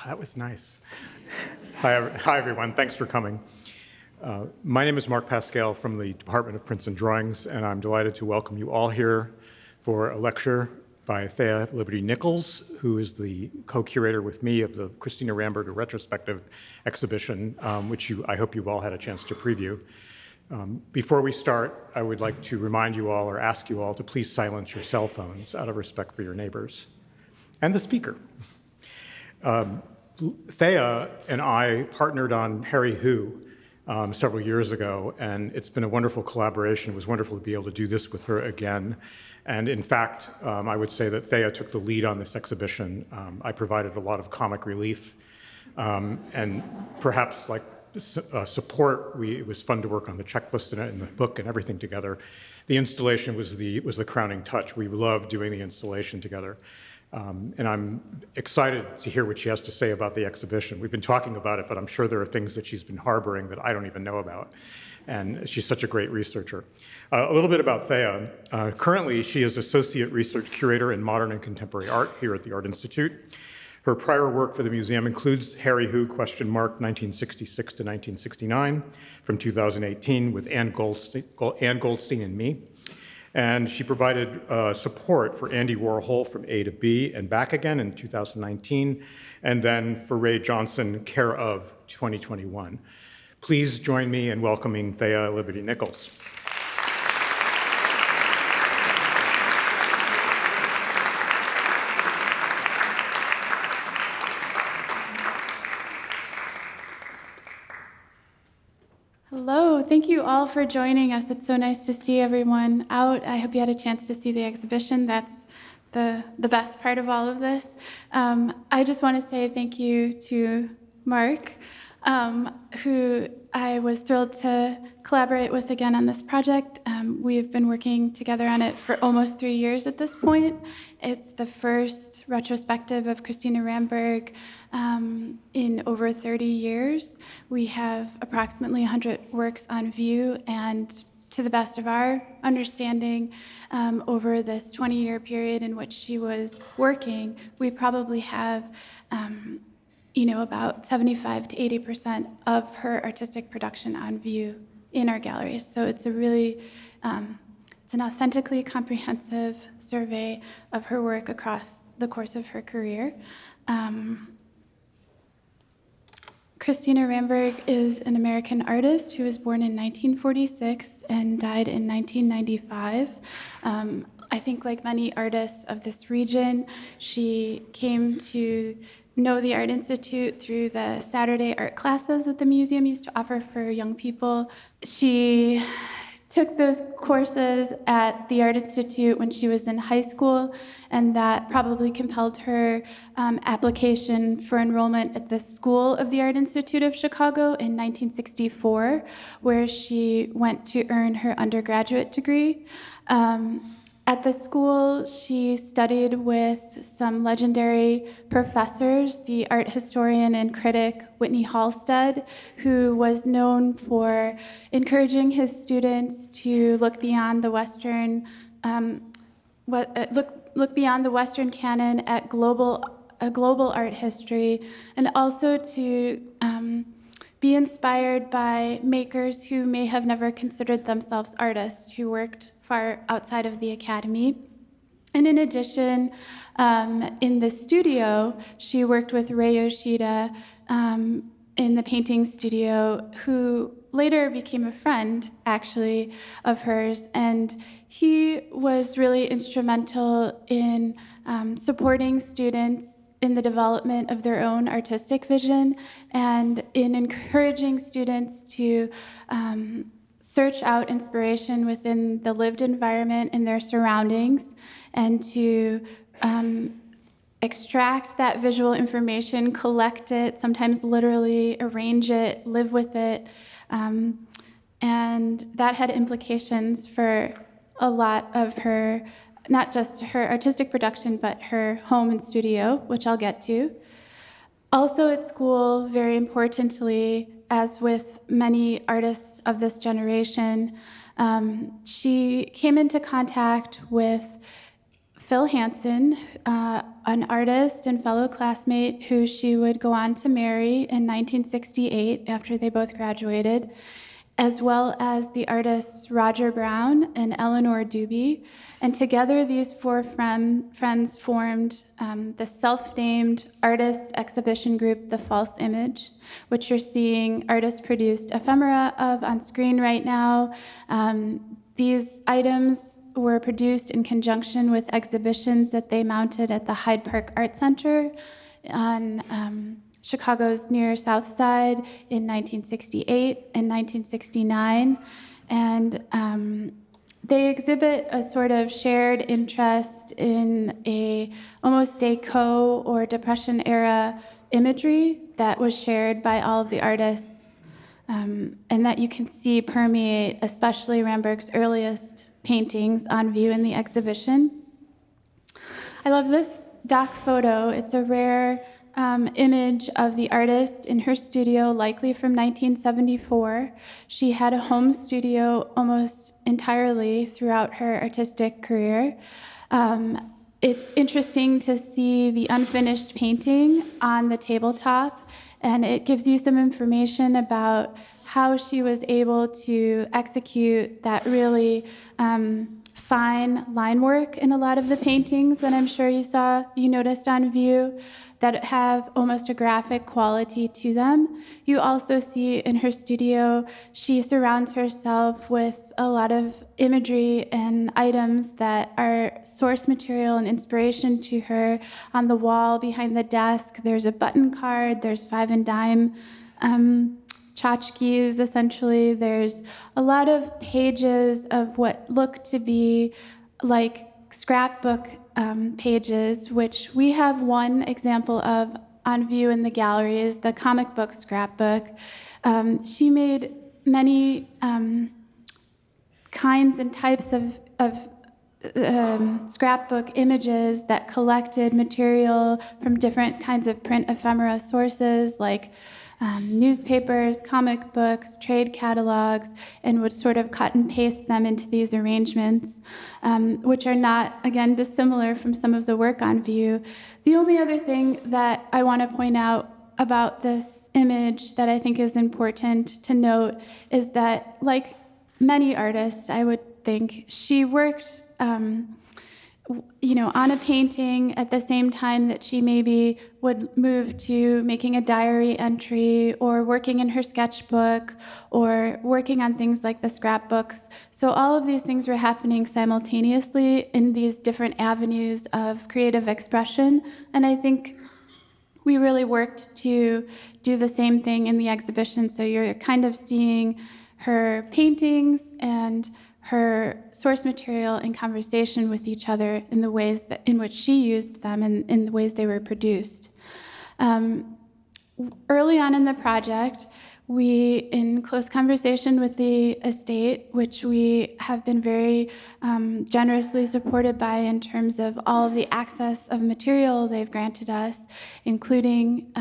That was nice. Hi, everyone. Thanks for coming. My name is Mark Pascal from the Department of Prints and Drawings, and I'm delighted to welcome you all here for a lecture by Thea Liberty Nichols, who is the co-curator with me of the Christina Ramberg Retrospective exhibition, which I hope you've all had a chance to preview. Before we start, I would like to remind you all or ask you all to please silence your cell phones out of respect for your neighbors and the speaker. Thea and I partnered on Harry Who several years ago, and it's been a wonderful collaboration. It was wonderful to be able to do this with her again. And in fact, I would say that Thea took the lead on this exhibition. I provided a lot of comic relief, and perhaps like support. It was fun to work on the checklist and the book and everything together. The installation was the crowning touch. We loved doing the installation together. And I'm excited to hear what she has to say about the exhibition. We've been talking about it, but I'm sure there are things that she's been harboring that I don't even know about. And she's such a great researcher. A little bit about Thea. Currently, she is Associate Research Curator in Modern and Contemporary Art here at the Art Institute. Her prior work for the museum includes Harry Who, 1966 to 1969, from 2018 with Ann Goldstein and me. And she provided support for Andy Warhol from A to B and back again in 2019, and then for Ray Johnson, care of 2021. Please join me in welcoming Thea Liberty Nichols. Hello, thank you all for joining us. It's so nice to see everyone out. I hope you had a chance to see the exhibition. That's the best part of all of this. I just want to say thank you to Mark, who I was thrilled to collaborate with again on this project. We've been working together on it for almost 3 years at this point. It's the first retrospective of Christina Ramberg in over 30 years. We have approximately 100 works on view, and to the best of our understanding, over this 20-year period in which she was working, we probably have about 75 to 80% of her artistic production on view in our galleries. So it's a really, it's an authentically comprehensive survey of her work across the course of her career. Christina Ramberg is an American artist who was born in 1946 and died in 1995. I think like many artists of this region, she came to know the Art Institute through the Saturday art classes that the museum used to offer for young people. She took those courses at the Art Institute when she was in high school, and that probably compelled her application for enrollment at the School of the Art Institute of Chicago in 1964, where she went to earn her undergraduate degree. At the school, she studied with some legendary professors, the art historian and critic Whitney Halstead, who was known for encouraging his students to look beyond the Western, look beyond the Western canon at global art history, and also to be inspired by makers who may have never considered themselves artists, who worked far outside of the academy. And in addition, in the studio, she worked with Rei Yoshida in the painting studio, who later became a friend, actually, of hers. And he was really instrumental in supporting students in the development of their own artistic vision and in encouraging students to search out inspiration within the lived environment and their surroundings, and to extract that visual information, collect it, sometimes literally arrange it, live with it. And that had implications for a lot of her, not just her artistic production, but her home and studio, which I'll get to. Also at school, very importantly, as with many artists of this generation, she came into contact with Phil Hansen, an artist and fellow classmate who she would go on to marry in 1968 after they both graduated, as well as the artists Roger Brown and Eleanor Doobie. And together, these four friends formed the self-named artist exhibition group, The False Image, which you're seeing artist-produced ephemera of on screen right now. These items were produced in conjunction with exhibitions that they mounted at the Hyde Park Art Center on Chicago's near South Side in 1968 and 1969. And they exhibit a sort of shared interest in almost Deco or Depression era imagery that was shared by all of the artists, and that you can see permeate especially Ramberg's earliest paintings on view in the exhibition. I love this doc photo. It's a rare image of the artist in her studio, likely from 1974. She had a home studio almost entirely throughout her artistic career. It's interesting to see the unfinished painting on the tabletop, and it gives you some information about how she was able to execute that really fine line work in a lot of the paintings that I'm sure you noticed on view, that have almost a graphic quality to them. You also see in her studio, she surrounds herself with a lot of imagery and items that are source material and inspiration to her. On the wall behind the desk, there's a button card, there's 5 and dime tchotchkes, essentially. There's a lot of pages of what look to be like scrapbook pages, which we have one example of on view in the gallery, is the comic book scrapbook. She made many kinds and types of scrapbook images that collected material from different kinds of print ephemera sources, like newspapers, comic books, trade catalogs, and would sort of cut and paste them into these arrangements, which are not, again, dissimilar from some of the work on view. The only other thing that I want to point out about this image that I think is important to note is that, like many artists, I would think, she worked on a painting at the same time that she maybe would move to making a diary entry or working in her sketchbook or working on things like the scrapbooks. So all of these things were happening simultaneously in these different avenues of creative expression. And I think we really worked to do the same thing in the exhibition. So you're kind of seeing her paintings and her source material in conversation with each other in the ways in which she used them and in the ways they were produced. Early on in the project, we, in close conversation with the estate, which we have been very generously supported by in terms of all of the access of material they've granted us, including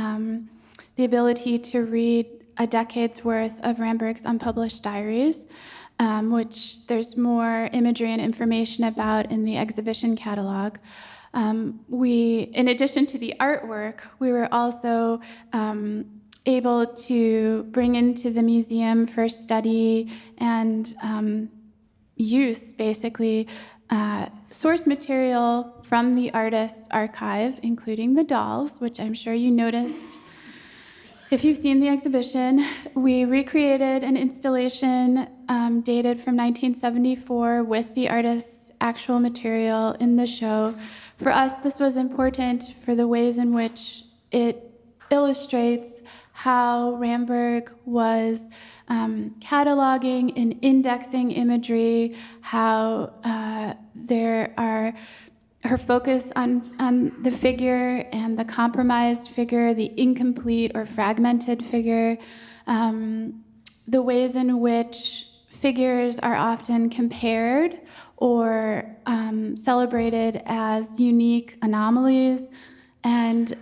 the ability to read a decade's worth of Ramberg's unpublished diaries, which there's more imagery and information about in the exhibition catalog. In addition to the artwork, we were also able to bring into the museum for study and use, basically, source material from the artist's archive, including the dolls, which I'm sure you noticed if you've seen the exhibition. We recreated an installation dated from 1974 with the artist's actual material in the show. For us, this was important for the ways in which it illustrates how Ramberg was cataloging and indexing imagery, how her focus on the figure and the compromised figure, the incomplete or fragmented figure, the ways in which figures are often compared or celebrated as unique anomalies, and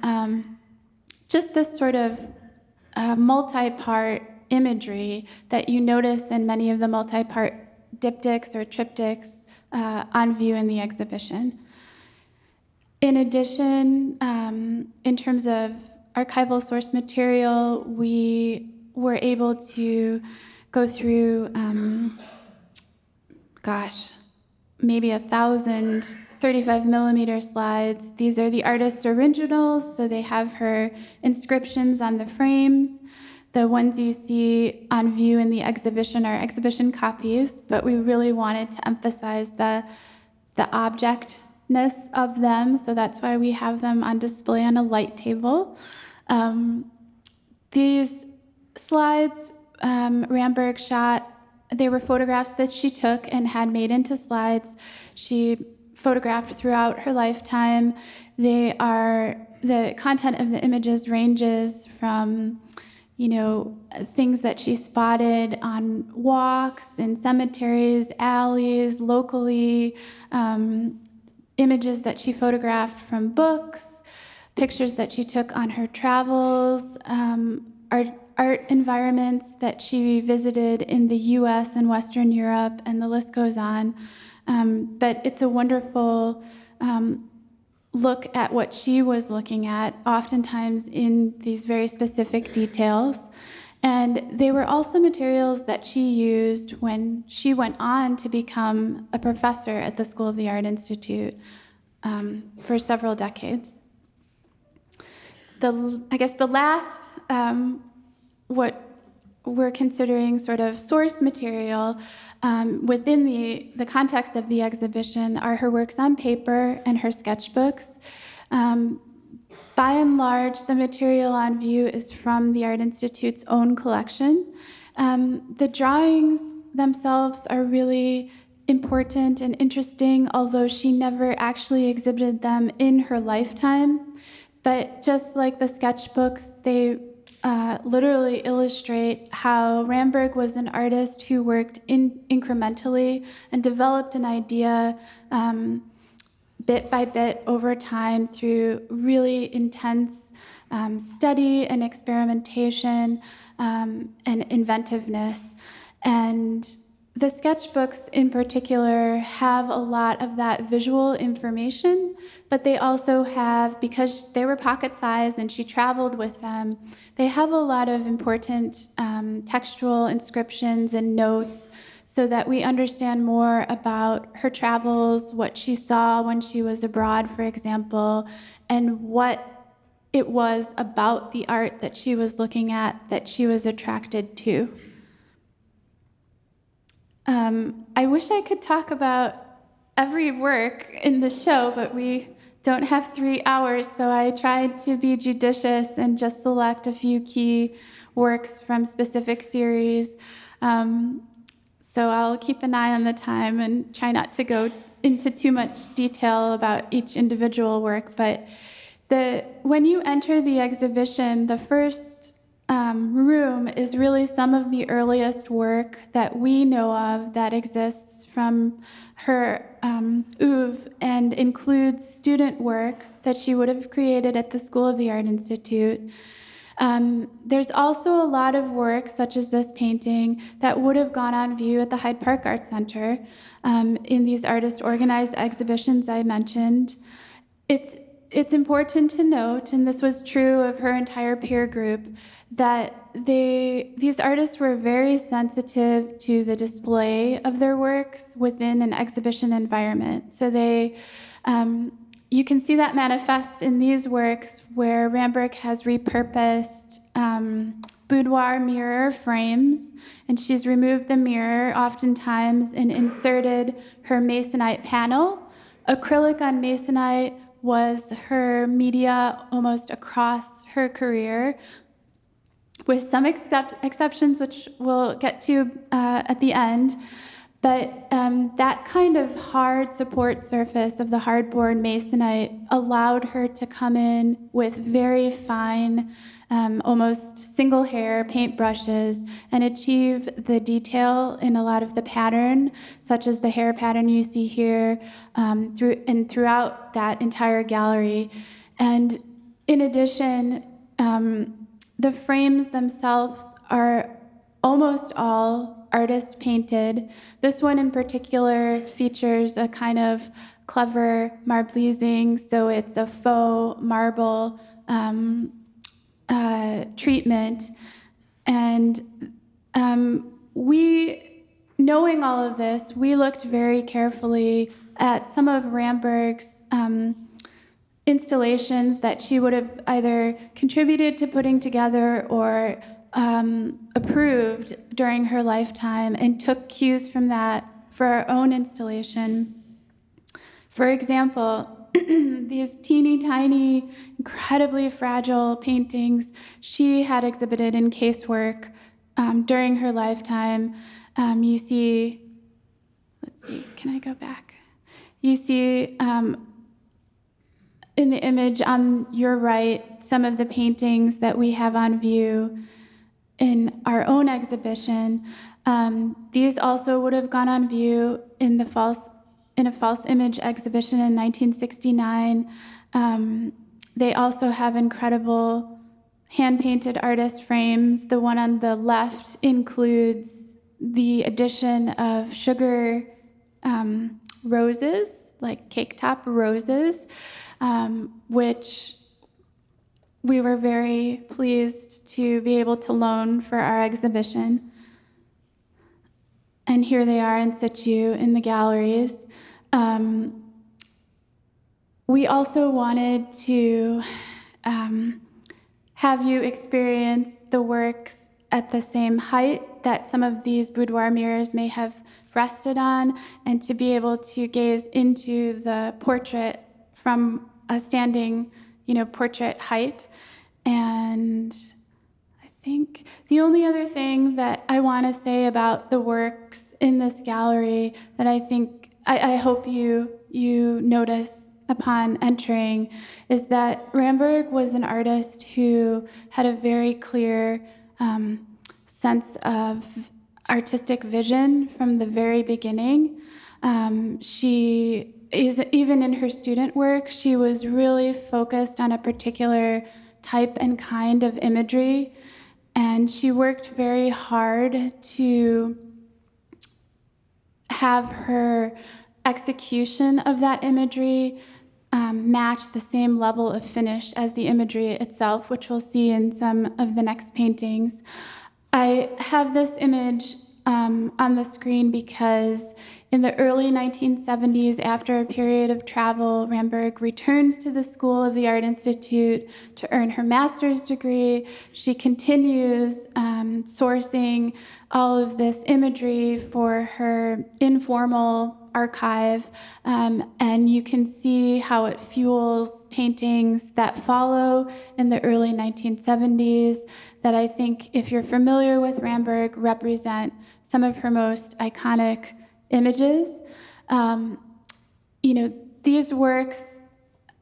just this sort of multi-part imagery that you notice in many of the multi-part diptychs or triptychs on view in the exhibition. In addition, in terms of archival source material, we were able to go through, maybe 1,000 35 millimeter slides. These are the artist's originals, so they have her inscriptions on the frames. The ones you see on view in the exhibition are exhibition copies, but we really wanted to emphasize the objectness of them, so that's why we have them on display on a light table. These slides Ramberg shot, they were photographs that she took and had made into slides. She photographed throughout her lifetime. The content of the images ranges from, things that she spotted on walks, in cemeteries, alleys, locally, images that she photographed from books, pictures that she took on her travels, art environments that she visited in the US and Western Europe, and the list goes on. But it's a wonderful look at what she was looking at, oftentimes in these very specific details. And they were also materials that she used when she went on to become a professor at the School of the Art Institute for several decades. The last, what we're considering sort of source material within the context of the exhibition are her works on paper and her sketchbooks. By and large, the material on view is from the Art Institute's own collection. The drawings themselves are really important and interesting, although she never actually exhibited them in her lifetime. But just like the sketchbooks, they literally illustrate how Ramberg was an artist who worked incrementally and developed an idea bit by bit over time through really intense study and experimentation and inventiveness. And the sketchbooks in particular have a lot of that visual information, but they also have, because they were pocket-sized and she traveled with them, they have a lot of important textual inscriptions and notes so that we understand more about her travels, what she saw when she was abroad, for example, and what it was about the art that she was looking at that she was attracted to. I wish I could talk about every work in the show, but we don't have 3 hours, so I tried to be judicious and just select a few key works from specific series. So I'll keep an eye on the time and try not to go into too much detail about each individual work, but when you enter the exhibition, the first room is really some of the earliest work that we know of that exists from her oeuvre and includes student work that she would have created at the School of the Art Institute. There's also a lot of work, such as this painting, that would have gone on view at the Hyde Park Art Center in these artist-organized exhibitions I mentioned. It's important to note, and this was true of her entire peer group, that these artists were very sensitive to the display of their works within an exhibition environment. So you can see that manifest in these works where Ramberg has repurposed boudoir mirror frames, and she's removed the mirror oftentimes and inserted her masonite panel. Acrylic on masonite was her media almost across her career, with some exceptions, which we'll get to at the end. But that kind of hard support surface of the hardboard masonite allowed her to come in with very fine, almost single hair paint brushes and achieve the detail in a lot of the pattern, such as the hair pattern you see here, throughout that entire gallery. And in addition, the frames themselves are almost all artist painted. This one in particular features a kind of clever marbleizing, so it's a faux marble treatment. And knowing all of this, we looked very carefully at some of Ramberg's installations that she would have either contributed to putting together or approved during her lifetime, and took cues from that for our own installation. For example, these teeny tiny, incredibly fragile paintings she had exhibited in casework during her lifetime. You see, let's see, can I go back? You see in the image on your right some of the paintings that we have on view in our own exhibition. These also would have gone on view in a false image exhibition in 1969. They also have incredible hand-painted artist frames. The one on the left includes the addition of sugar roses, like cake top roses, which we were very pleased to be able to loan for our exhibition. And here they are in situ in the galleries. We also wanted to have you experience the works at the same height that some of these boudoir mirrors may have rested on, and to be able to gaze into the portrait from a standing, portrait height. And I think the only other thing that I want to say about the works in this gallery that I hope you notice upon entering is that Ramberg was an artist who had a very clear sense of artistic vision from the very beginning. Even in her student work, she was really focused on a particular type and kind of imagery, and she worked very hard to have her execution of that imagery match the same level of finish as the imagery itself, which we'll see in some of the next paintings. I have this image on the screen because in the early 1970s, after a period of travel, Ramberg returns to the School of the Art Institute to earn her master's degree. She continues sourcing all of this imagery for her informal archive, and you can see how it fuels paintings that follow in the early 1970s that I think, if you're familiar with Ramberg, represent some of her most iconic images. These works,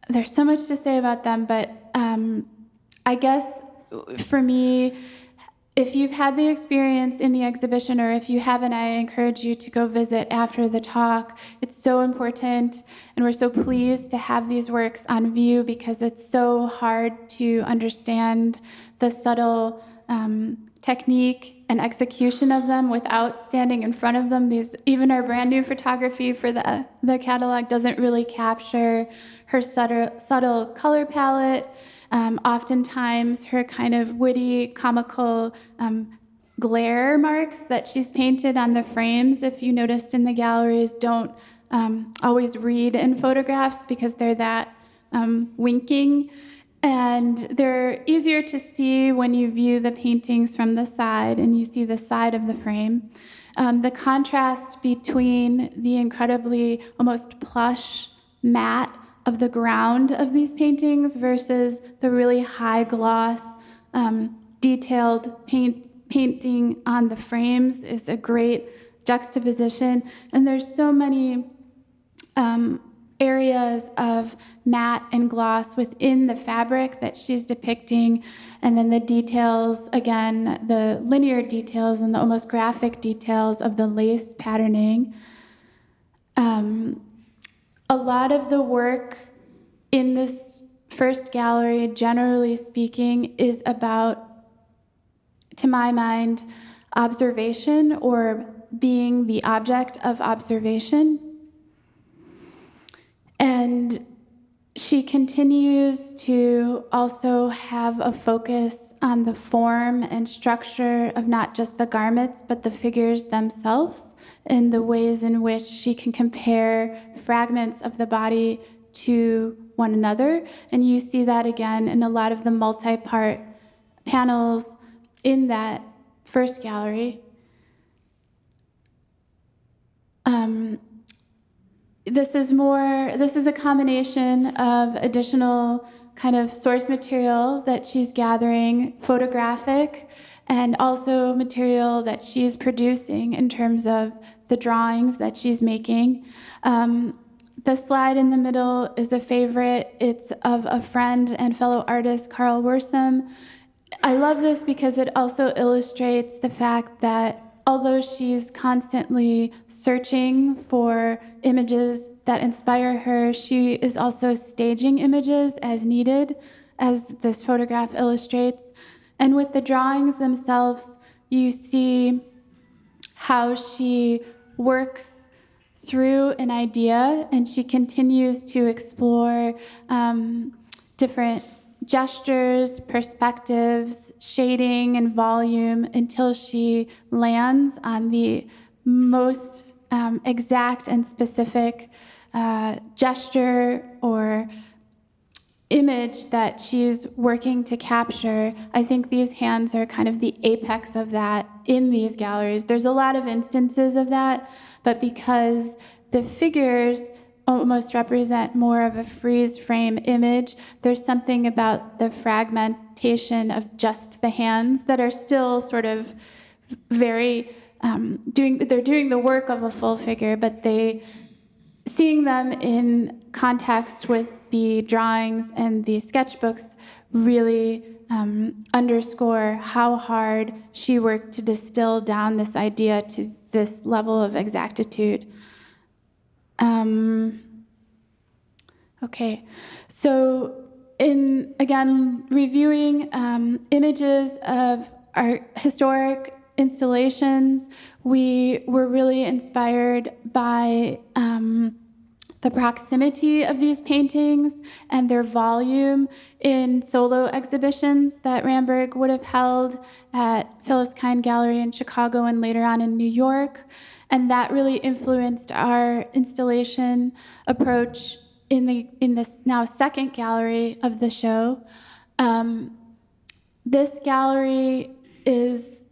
there's so much to say about them, but I guess for me, if you've had the experience in the exhibition, or if you haven't, I encourage you to go visit after the talk. It's so important, and we're so pleased to have these works on view because it's so hard to understand the subtle technique and execution of them without standing in front of them. Even our brand new photography for the catalog doesn't really capture her subtle color palette. Oftentimes her kind of witty, comical glare marks that she's painted on the frames, if you noticed in the galleries, don't always read in photographs because they're that winking. And they're easier to see when you view the paintings from the side and you see the side of the frame. The contrast between the incredibly almost plush matte of the ground of these paintings versus the really high gloss, detailed painting on the frames is a great juxtaposition. And there's so many areas of matte and gloss within the fabric that she's depicting, and then the details, again, the linear details and the almost graphic details of the lace patterning. A lot of the work in this first gallery, generally speaking, is about, to my mind, observation or being the object of observation. And she continues to also have a focus on the form and structure of not just the garments, but the figures themselves, and the ways in which she can compare fragments of the body to one another. And you see that again in a lot of the multi-part panels in that first gallery. This is a combination of additional kind of source material that she's gathering, photographic, and also material that she's producing in terms of the drawings that she's making. The slide in the middle is a favorite. It's of a friend and fellow artist, Carl Worsam. I love this because it also illustrates the fact that although she's constantly searching for images that inspire her, she is also staging images as needed, as this photograph illustrates. And with the drawings themselves, you see how she works through an idea, and she continues to explore different gestures, perspectives, shading, and volume until she lands on the most exact and specific gesture or image that she's working to capture. I think these hands are kind of the apex of that in these galleries. There's a lot of instances of that, but because the figures almost represent more of a freeze frame image, there's something about the fragmentation of just the hands that are still sort of very they're doing the work of a full figure, but seeing them in context with the drawings and the sketchbooks really underscore how hard she worked to distill down this idea to this level of exactitude. Okay, so again, reviewing images of our historic installations, we were really inspired by the proximity of these paintings and their volume in solo exhibitions that Ramberg would have held at Phyllis Kind Gallery in Chicago and later on in New York. And that really influenced our installation approach in this now second gallery of the show. This gallery is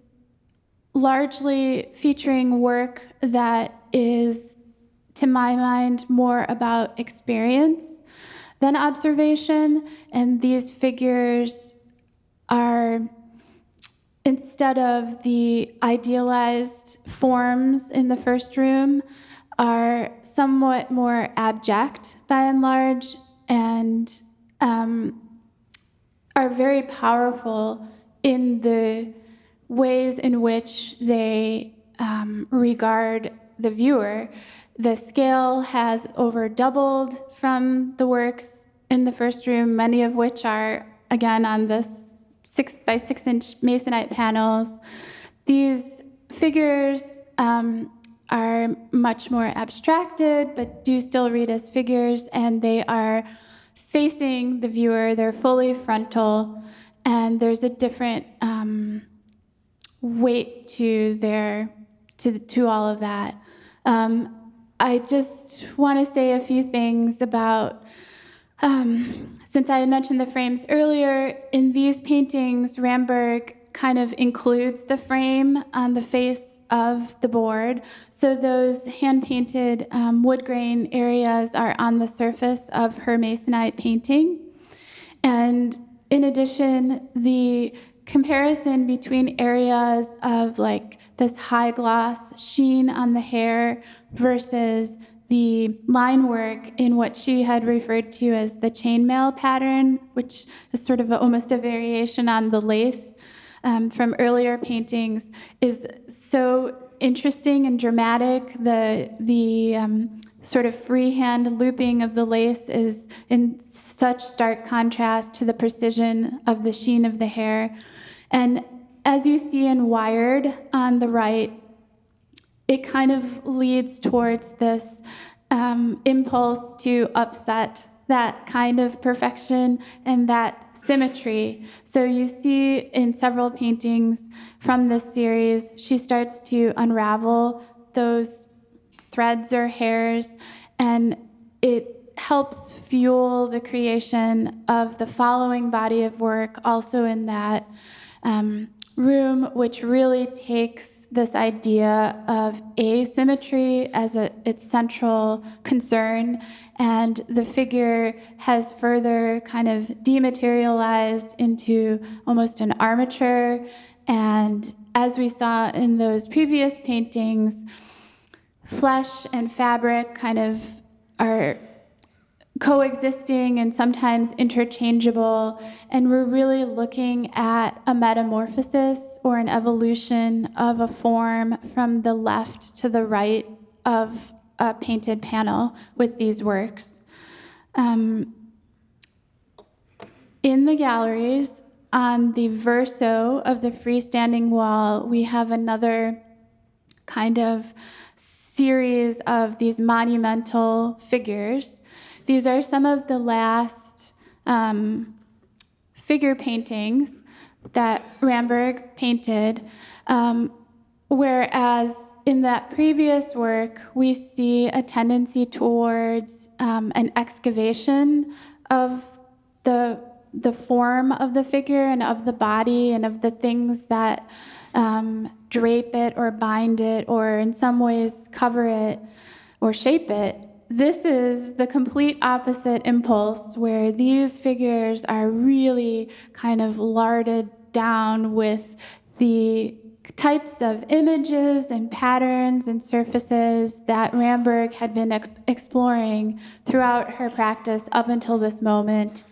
largely featuring work that is, to my mind, more about experience than observation. And these figures are, instead of the idealized forms in the first room, are somewhat more abject by and large, and are very powerful in the ways in which they regard the viewer. The scale has over doubled from the works in the first room, many of which are, again, on this 6 by 6 inch masonite panels. These figures are much more abstracted, but do still read as figures, and they are facing the viewer. They're fully frontal, and there's a different weight to all of that. I just want to say a few things about, since I had mentioned the frames earlier, in these paintings, Ramberg kind of includes the frame on the face of the board. So those hand-painted wood grain areas are on the surface of her masonite painting. And in addition, the comparison between areas of like this high gloss sheen on the hair versus the line work in what she had referred to as the chainmail pattern, which is sort of almost a variation on the lace from earlier paintings, is so interesting and dramatic. The sort of freehand looping of the lace is in such stark contrast to the precision of the sheen of the hair. And as you see in Wired on the right, it kind of leads towards this impulse to upset that kind of perfection and that symmetry. So you see in several paintings from this series, she starts to unravel those threads or hairs, and it helps fuel the creation of the following body of work also in that room, which really takes this idea of asymmetry as its central concern, and the figure has further kind of dematerialized into almost an armature. And as we saw in those previous paintings, flesh and fabric kind of are coexisting and sometimes interchangeable, and we're really looking at a metamorphosis or an evolution of a form from the left to the right of a painted panel with these works. In the galleries, on the verso of the freestanding wall, we have another kind of series of these monumental figures. These are some of the last figure paintings that Ramberg painted, whereas in that previous work, we see a tendency towards an excavation of the form of the figure and of the body and of the things that drape it or bind it or in some ways cover it or shape it. This is the complete opposite impulse, where these figures are really kind of larded down with the types of images and patterns and surfaces that Ramberg had been exploring throughout her practice up until this moment.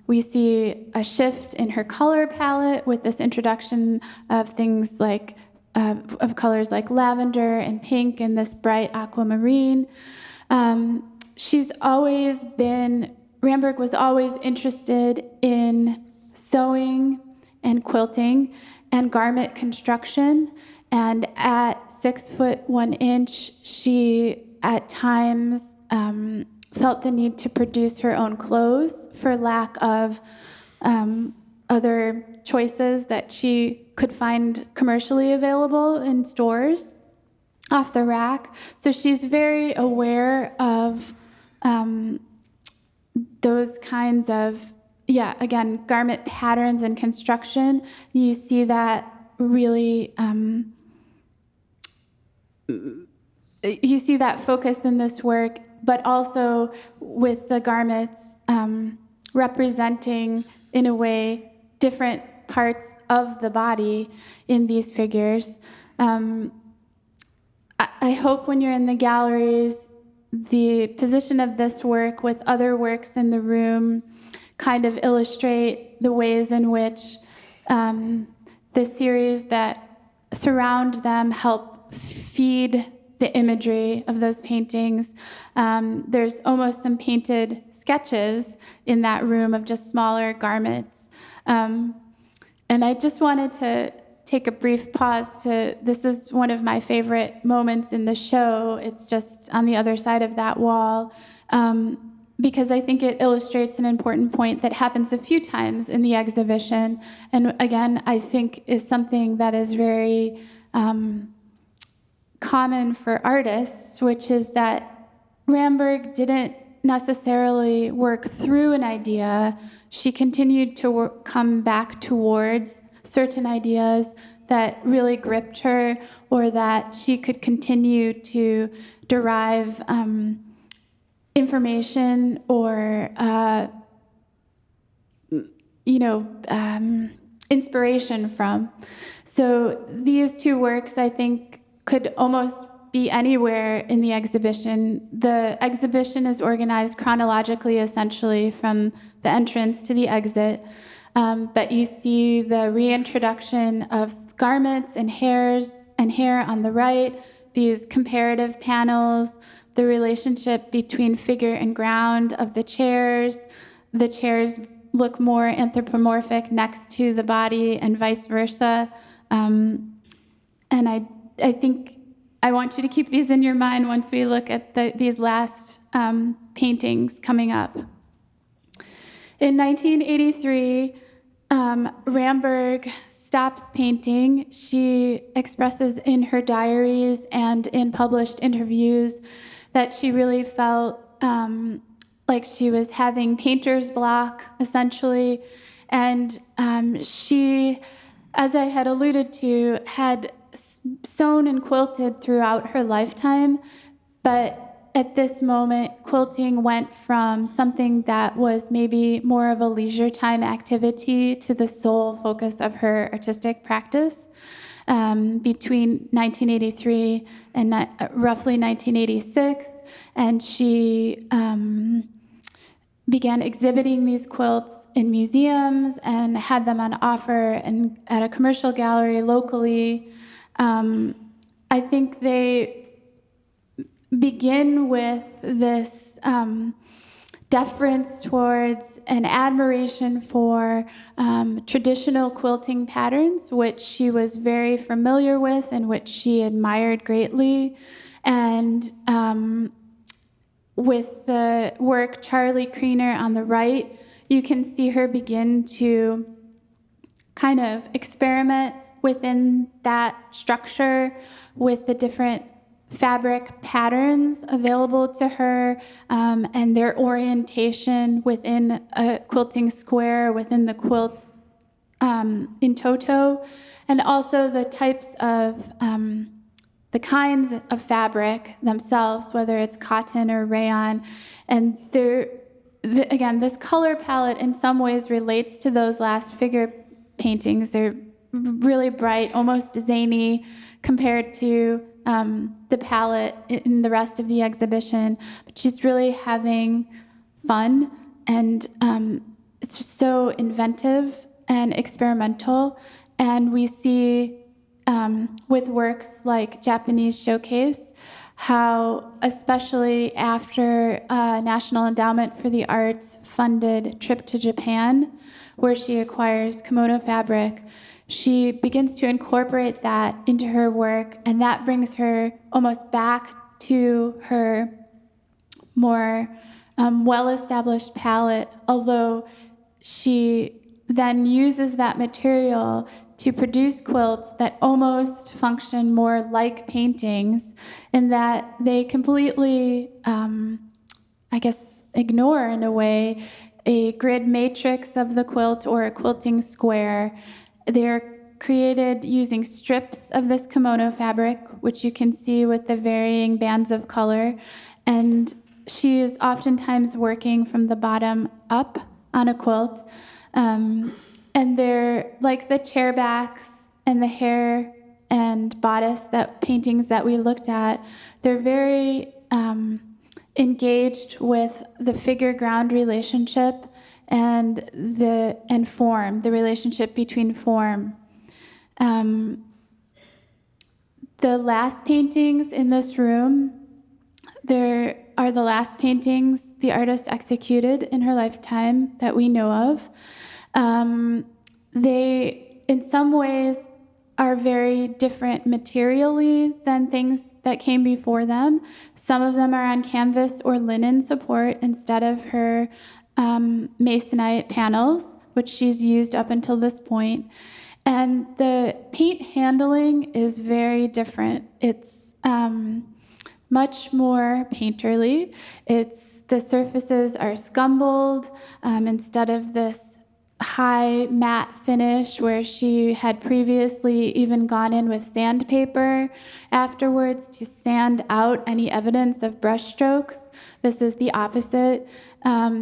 We see a shift in her color palette with this introduction of things like of colors like lavender and pink and this bright aquamarine. Ramberg was always interested in sewing and quilting and garment construction. And at 6'1" she at times felt the need to produce her own clothes for lack of other choices that she could find commercially available in stores off the rack. So she's very aware of those kinds of, again, garment patterns and construction. You see that really, you see that focus in this work, but also with the garments representing, in a way, different parts of the body in these figures. I hope when you're in the galleries, the position of this work with other works in the room kind of illustrate the ways in which the series that surround them help feed the imagery of those paintings. There's almost some painted sketches in that room of just smaller garments. And I just wanted to take a brief pause this is one of my favorite moments in the show. It's just on the other side of that wall, because I think it illustrates an important point that happens a few times in the exhibition. And again, I think is something that is very common for artists, which is that Ramberg didn't necessarily work through an idea. She continued to come back towards certain ideas that really gripped her, or that she could continue to derive information or inspiration from. So these two works, I think, could almost be anywhere in the exhibition. The exhibition is organized chronologically, essentially, from the entrance to the exit. But you see the reintroduction of garments and hair on the right, these comparative panels, the relationship between figure and ground of the chairs. The chairs look more anthropomorphic next to the body and vice versa. And I think I want you to keep these in your mind once we look at these last paintings coming up. In 1983, Ramberg stops painting. She expresses in her diaries and in published interviews that she really felt like she was having painter's block, essentially. And she, as I had alluded to, had sewn and quilted throughout her lifetime, but at this moment, quilting went from something that was maybe more of a leisure time activity to the sole focus of her artistic practice. Between 1983 and roughly 1986, and she began exhibiting these quilts in museums and had them on offer and at a commercial gallery locally. I think they begin with this deference towards an admiration for traditional quilting patterns, which she was very familiar with and which she admired greatly. And with the work Charlie Kriener on the right, you can see her begin to kind of experiment within that structure with the different fabric patterns available to her and their orientation within a quilting square, within the quilt in toto, and also the types of the kinds of fabric themselves, whether it's cotton or rayon. And again, this color palette in some ways relates to those last figure paintings. They're really bright, almost zany compared to the palette in the rest of the exhibition. But she's really having fun, and it's just so inventive and experimental. And we see with works like Japanese Showcase, how especially after National Endowment for the Arts funded trip to Japan, where she acquires kimono fabric, she begins to incorporate that into her work, and that brings her almost back to her more well-established palette, although she then uses that material to produce quilts that almost function more like paintings in that they completely, ignore, in a way, a grid matrix of the quilt or a quilting square. They're created using strips of this kimono fabric, which you can see with the varying bands of color. And she is oftentimes working from the bottom up on a quilt. And they're like the chair backs and the hair and bodice paintings that we looked at. They're very engaged with the figure-ground relationship and form, the relationship between form. The last paintings in this room, there are the last paintings the artist executed in her lifetime that we know of. They, in some ways, are very different materially than things that came before them. Some of them are on canvas or linen support instead of her masonite panels, which she's used up until this point. And the paint handling is very different. It's much more painterly. The surfaces are scumbled instead of this high matte finish where she had previously even gone in with sandpaper afterwards to sand out any evidence of brush strokes. This is the opposite.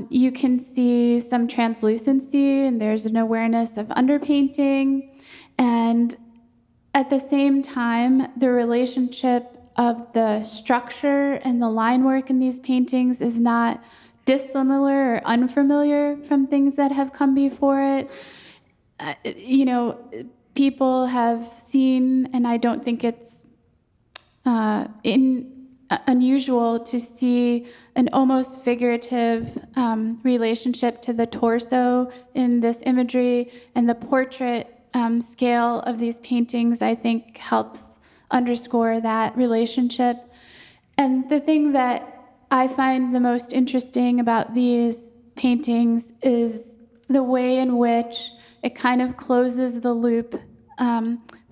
You can see some translucency, and there's an awareness of underpainting. And at the same time, the relationship of the structure and the line work in these paintings is not dissimilar or unfamiliar from things that have come before it. People have seen, and I don't think it's unusual to see an almost figurative relationship to the torso in this imagery, and the portrait scale of these paintings, I think, helps underscore that relationship. And the thing that I find the most interesting about these paintings is the way in which it kind of closes the loop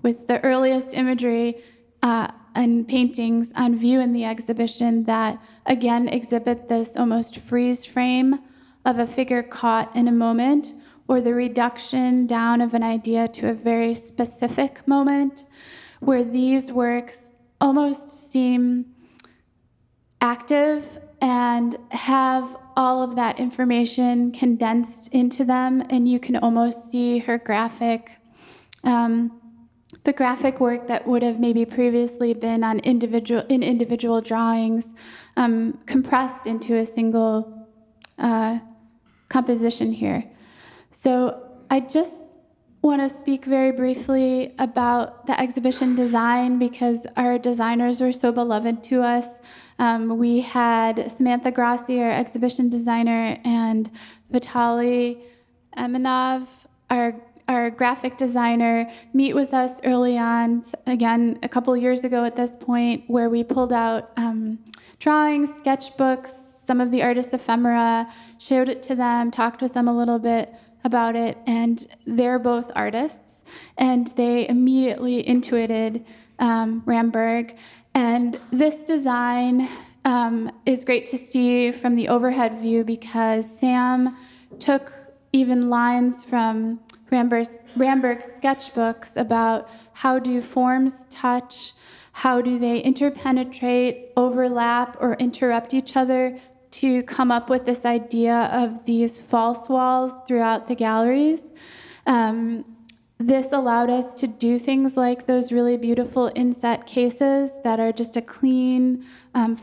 with the earliest imagery and paintings on view in the exhibition that, again, exhibit this almost freeze frame of a figure caught in a moment, or the reduction down of an idea to a very specific moment, where these works almost seem active and have all of that information condensed into them, and you can almost see her graphic, the graphic work that would have maybe previously been on individual drawings, compressed into a single composition here. So I just want to speak very briefly about the exhibition design, because our designers were so beloved to us. We had Samantha Grassi, our exhibition designer, and Vitaly Eminov, our graphic designer, meet with us early on, again, a couple years ago at this point, where we pulled out drawings, sketchbooks, some of the artist's ephemera, showed it to them, talked with them a little bit about it, and they're both artists, and they immediately intuited Ramberg. And this design is great to see from the overhead view, because Sam took even lines from Ramberg's sketchbooks about how do forms touch, how do they interpenetrate, overlap, or interrupt each other to come up with this idea of these false walls throughout the galleries. This allowed us to do things like those really beautiful inset cases that are just a clean,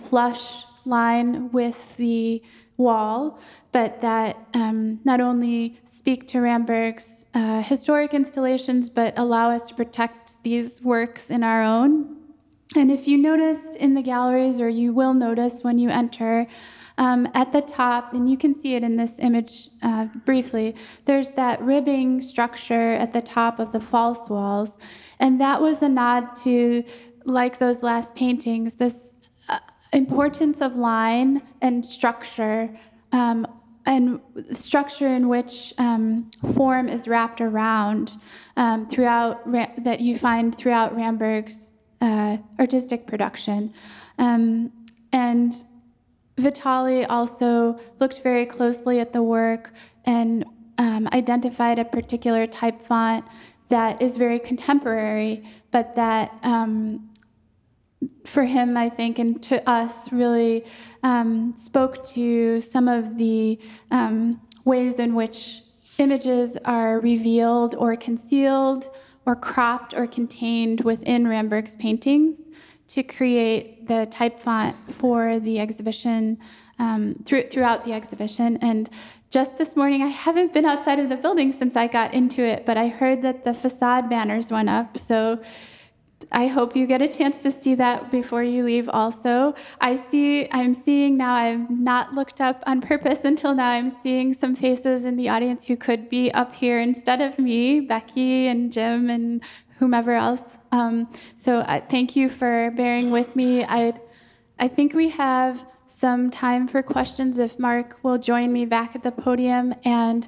flush line with the wall, but that not only speak to Ramberg's historic installations, but allow us to protect these works in our own. And if you noticed in the galleries, or you will notice when you enter, at the top, and you can see it in this image briefly, there's that ribbing structure at the top of the false walls. And that was a nod to, like those last paintings, this importance of line and structure in which form is wrapped around that you find throughout Ramberg's artistic production. And Vitaly also looked very closely at the work and identified a particular type font that is very contemporary, but that for him, I think, and to us, really spoke to some of the ways in which images are revealed or concealed or cropped or contained within Ramberg's paintings to create the type font for the exhibition, throughout the exhibition. And just this morning, I haven't been outside of the building since I got into it, but I heard that the facade banners went up, so I hope you get a chance to see that before you leave also. I'm seeing now, I've not looked up on purpose until now, I'm seeing some faces in the audience who could be up here instead of me, Becky and Jim and whomever else. So thank you for bearing with me. I think we have some time for questions if Mark will join me back at the podium, and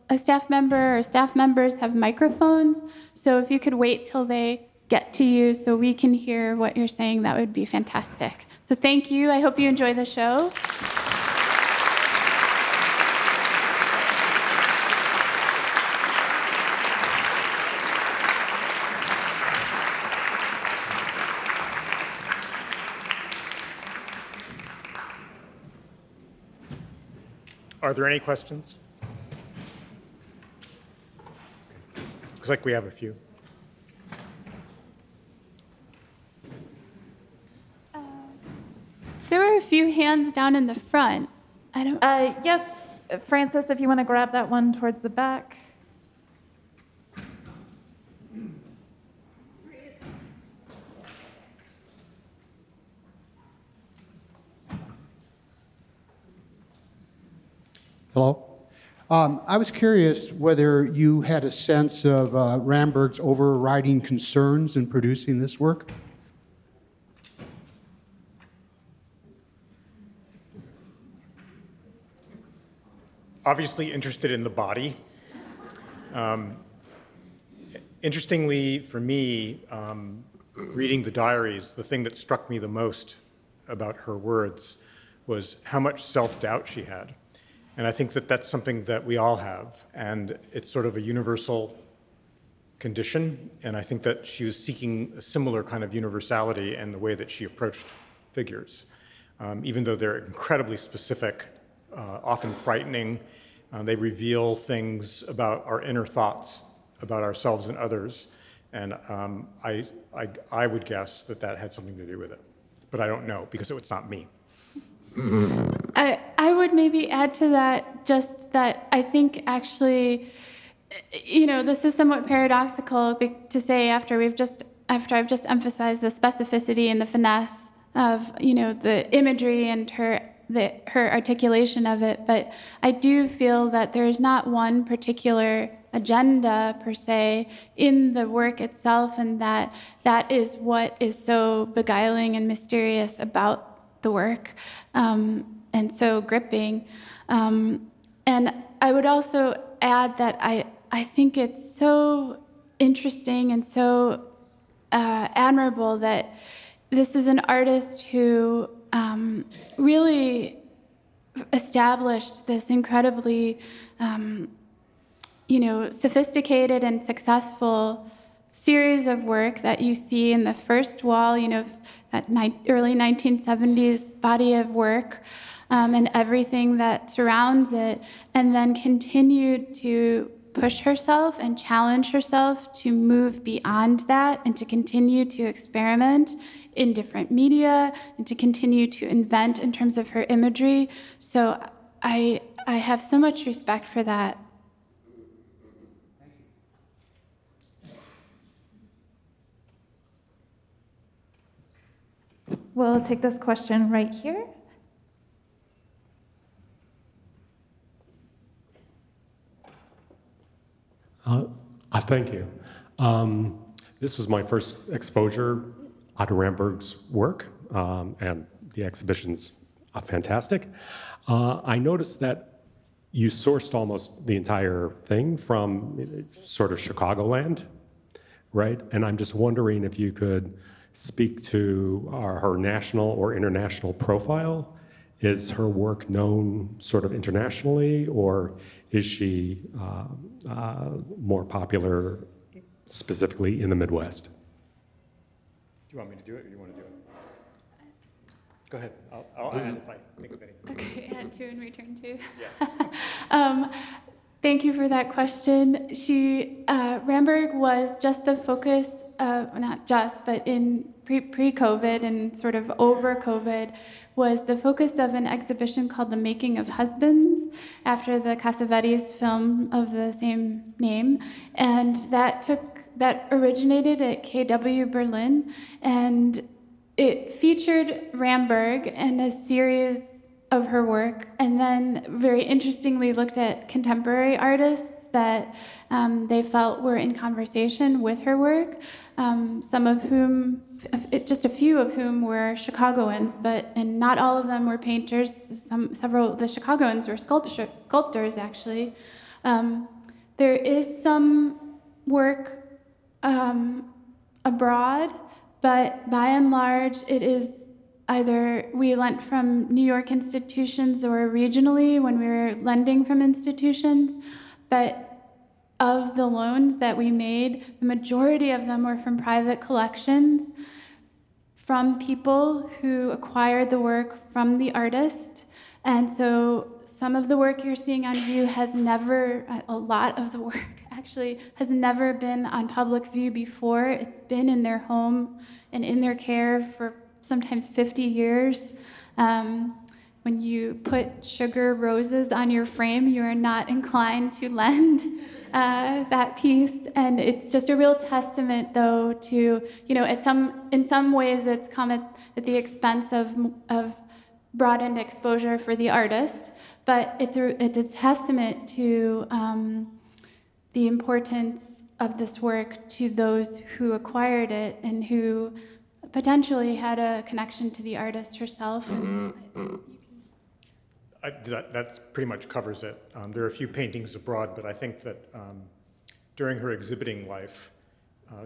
a staff member or staff members have microphones, so if you could wait till they get to you so we can hear what you're saying, that would be fantastic. So thank you. I hope you enjoy the show. Are there any questions? Looks like we have a few. There were a few hands down in the front. I don't. Yes, Francis, if you want to grab that one towards the back. Hello. I was curious whether you had a sense of Ramberg's overriding concerns in producing this work. Obviously interested in the body. Interestingly, for me, reading the diaries, the thing that struck me the most about her words was how much self-doubt she had. And I think that that's something that we all have, and it's sort of a universal condition, and I think that she was seeking a similar kind of universality in the way that she approached figures. Even though they're incredibly specific, often frightening, they reveal things about our inner thoughts, about ourselves and others, and I would guess that that had something to do with it. But I don't know, because it's not me. I would maybe add to that just that I think actually, this is somewhat paradoxical to say after I've just emphasized the specificity and the finesse of the imagery and her articulation of it, but I do feel that there's not one particular agenda per se in the work itself, and that is what is so beguiling and mysterious about the work, and so gripping. And I would also add that I think it's so interesting and so admirable that this is an artist who really established this incredibly sophisticated and successful series of work that you see in the first wall, that early 1970s body of work, and everything that surrounds it, and then continued to push herself and challenge herself to move beyond that and to continue to experiment in different media and to continue to invent in terms of her imagery. So I have so much respect for that. We'll take this question right here. Thank you. This was my first exposure to Ramberg's work, and the exhibition's fantastic. I noticed that you sourced almost the entire thing from sort of Chicagoland, right? And I'm just wondering if you could speak to her national or international profile. Is her work known sort of internationally, or is she more popular specifically in the Midwest? Do you want me to do it, or do you want to do it? Go ahead. I'll add if I think of anything. Okay, add to and return to. Yeah. Thank you for that question. Ramberg was just the focus of, not just, but in pre-COVID and sort of over COVID, was the focus of an exhibition called The Making of Husbands, after the Cassavetes film of the same name. And that originated at KW Berlin, and it featured Ramberg and a series of her work, and then very interestingly looked at contemporary artists that they felt were in conversation with her work, some of whom, just a few of whom were Chicagoans, and not all of them were painters. Several of the Chicagoans were sculptors, actually. There is some work abroad, but by and large, it is either we lent from New York institutions or regionally when we were lending from institutions, but of the loans that we made, the majority of them were from private collections, from people who acquired the work from the artist. And so some of the work you're seeing on view a lot of the work actually has never been on public view before. It's been in their home and in their care for sometimes 50 years. When you put sugar roses on your frame, you are not inclined to lend that piece. And it's just a real testament, though, to, in some ways it's come at the expense of broadened exposure for the artist, but it's a testament to the importance of this work to those who acquired it and who potentially had a connection to the artist herself. That pretty much covers it. There are a few paintings abroad, but I think that during her exhibiting life,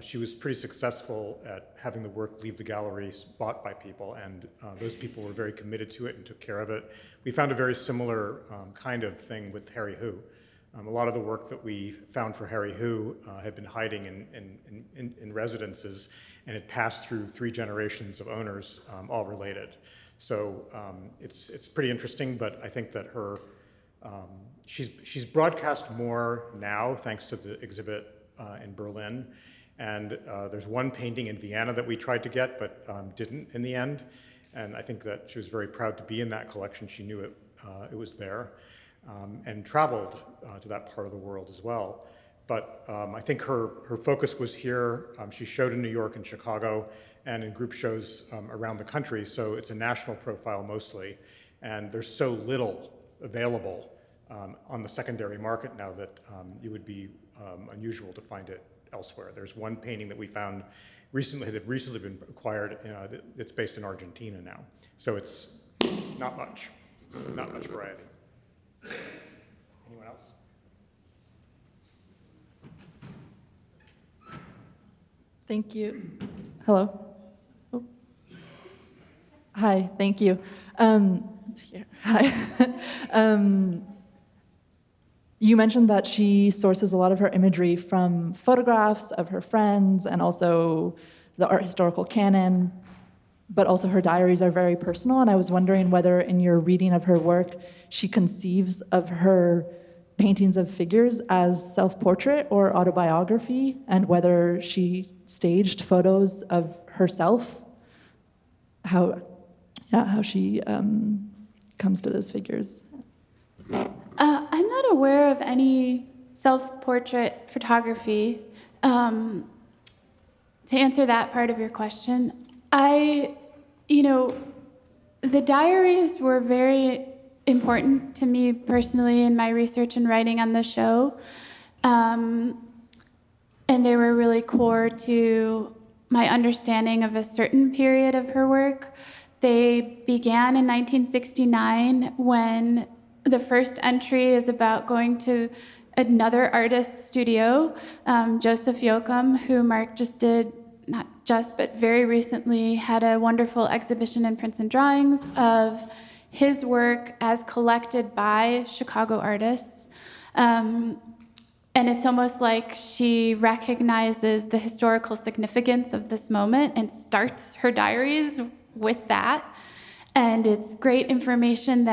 she was pretty successful at having the work leave the galleries bought by people, and those people were very committed to it and took care of it. We found a very similar kind of thing with Harry Hu. A lot of the work that we found for Harry Hu had been hiding in residences, and it passed through 3 generations of owners, all related. So it's pretty interesting, but I think that her, she's broadcast more now thanks to the exhibit in Berlin. And there's one painting in Vienna that we tried to get, but didn't in the end. And I think that she was very proud to be in that collection. She knew it was there, and traveled to that part of the world as well. But I think her focus was here. She showed in New York and Chicago, and in group shows around the country. So it's a national profile mostly. And there's so little available on the secondary market now that it would be unusual to find it elsewhere. There's one painting that we found recently, that had recently been acquired, that's based in Argentina now. So it's not much variety. Anyone else? Thank you. Hello? Oh. Hi, thank you. It's here. Hi. You mentioned that she sources a lot of her imagery from photographs of her friends and also the art historical canon, but also her diaries are very personal, and I was wondering whether in your reading of her work, she conceives of her paintings of figures as self-portrait or autobiography, and whether she staged photos of herself, how she comes to those figures. I'm not aware of any self-portrait photography. To answer that part of your question, the diaries were very important to me personally in my research and writing on the show. And they were really core to my understanding of a certain period of her work. They began in 1969 when the first entry is about going to another artist's studio, Joseph Yoakum, who Mark just did, not just, but very recently had a wonderful exhibition in Prints and Drawings of his work as collected by Chicago artists. And it's almost like she recognizes the historical significance of this moment and starts her diaries with that. And it's great information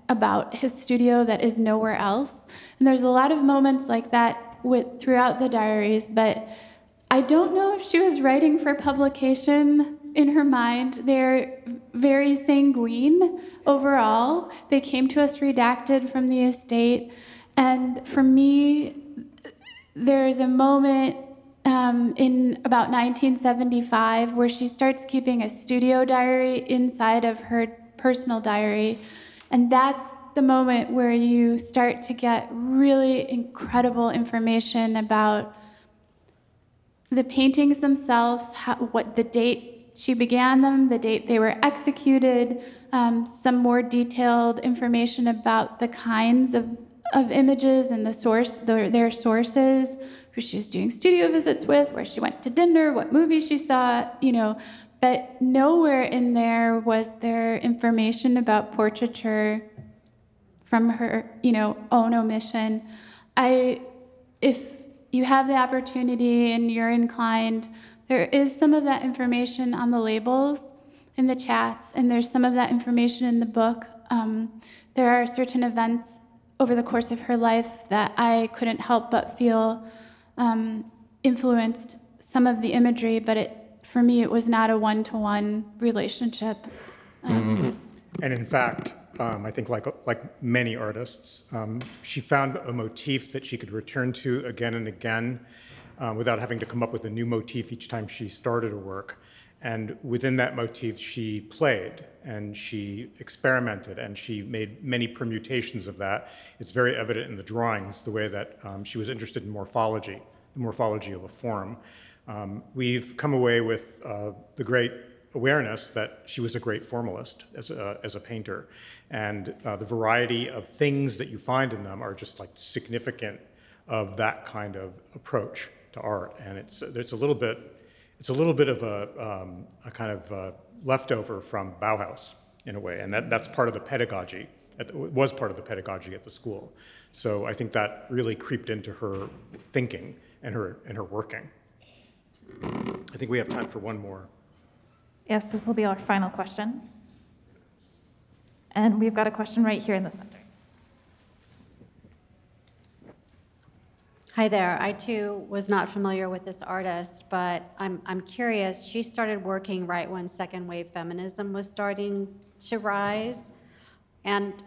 about his studio that is nowhere else. And there's a lot of moments like that throughout the diaries, but I don't know if she was writing for publication in her mind. They're very sanguine overall. They came to us redacted from the estate. And for me, there's a moment in about 1975 where she starts keeping a studio diary inside of her personal diary. And that's the moment where you start to get really incredible information about the paintings themselves, what the date she began them, the date they were executed, some more detailed information about the kinds of images and their sources, who she was doing studio visits with, where she went to dinner, what movies she saw, but nowhere in there was there information about portraiture from her, own omission. If you have the opportunity and you're inclined, there is some of that information on the labels in the chats, and there's some of that information in the book. There are certain events over the course of her life that I couldn't help but feel influenced some of the imagery, but for me, it was not a one-to-one relationship. And in fact, I think like many artists, she found a motif that she could return to again and again without having to come up with a new motif each time she started her work. And within that motif, she played. and she experimented, and she made many permutations of that. It's very evident in the drawings, the way that she was interested in morphology, the morphology of a form. We've come away with the great awareness that she was a great formalist as a painter, and the variety of things that you find in them are just like significant of that kind of approach to art. And it's a little bit of a kind of leftover from Bauhaus in a way, and that's part of the pedagogy. It was part of the pedagogy at the school. So I think that really creeped into her thinking and her working. I think we have time for one more. Yes, this will be our final question. And we've got a question right here in the center. Hi there. I too was not familiar with this artist, but I'm curious. She started working right when second wave feminism was starting to rise, and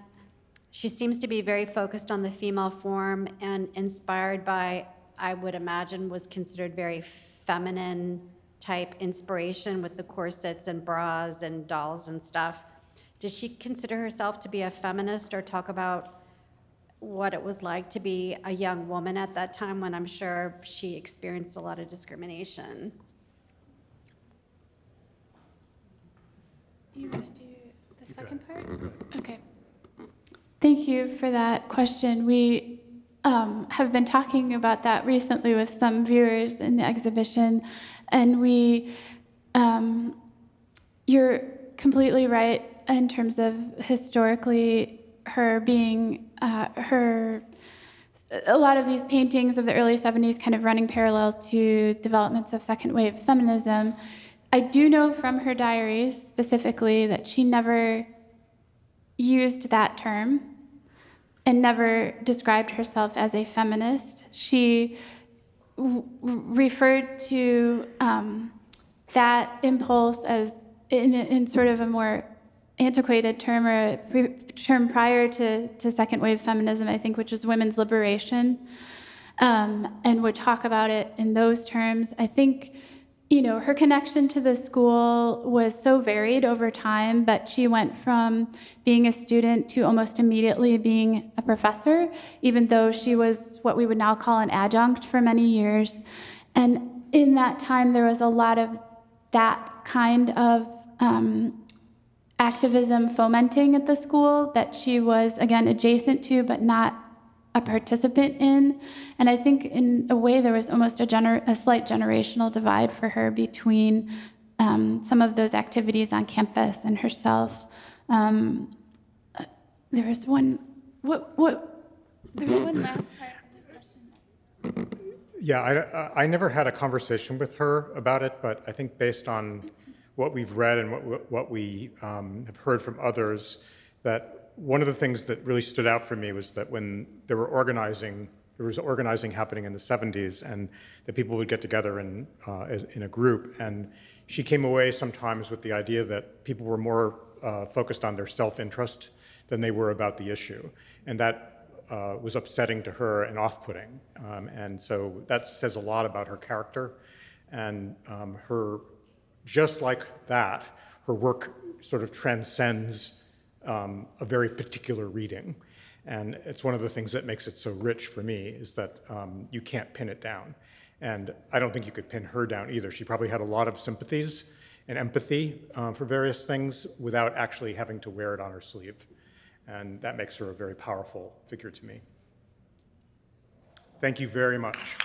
she seems to be very focused on the female form and inspired by, I would imagine, was considered very feminine type inspiration with the corsets and bras and dolls and stuff. Does she consider herself to be a feminist, or talk about what it was like to be a young woman at that time, when I'm sure she experienced a lot of discrimination? You want to do the second part? Okay. Thank you for that question. We have been talking about that recently with some viewers in the exhibition, and you're completely right in terms of historically her being, a lot of these paintings of the early 70s kind of running parallel to developments of second wave feminism. I do know from her diaries specifically that she never used that term and never described herself as a feminist. She referred to that impulse as, in sort of a more antiquated term, or a term prior to second wave feminism, I think, which was women's liberation, and would talk about it in those terms. I think, her connection to the school was so varied over time, but she went from being a student to almost immediately being a professor, even though she was what we would now call an adjunct for many years. And in that time, there was a lot of that kind of activism fomenting at the school that she was, again, adjacent to, but not a participant in. And I think in a way there was almost a slight generational divide for her between some of those activities on campus and herself. There was one last part of the question. Yeah, I never had a conversation with her about it, but I think based on what we've read and what we have heard from others, that one of the things that really stood out for me was that when there was organizing happening in the 70s, and that people would get together in a group, and she came away sometimes with the idea that people were more focused on their self-interest than they were about the issue, and that was upsetting to her and off-putting, and so that says a lot about her character, and just like that, her work sort of transcends a very particular reading. And it's one of the things that makes it so rich for me, is that you can't pin it down. And I don't think you could pin her down either. She probably had a lot of sympathies and empathy for various things without actually having to wear it on her sleeve. And that makes her a very powerful figure to me. Thank you very much.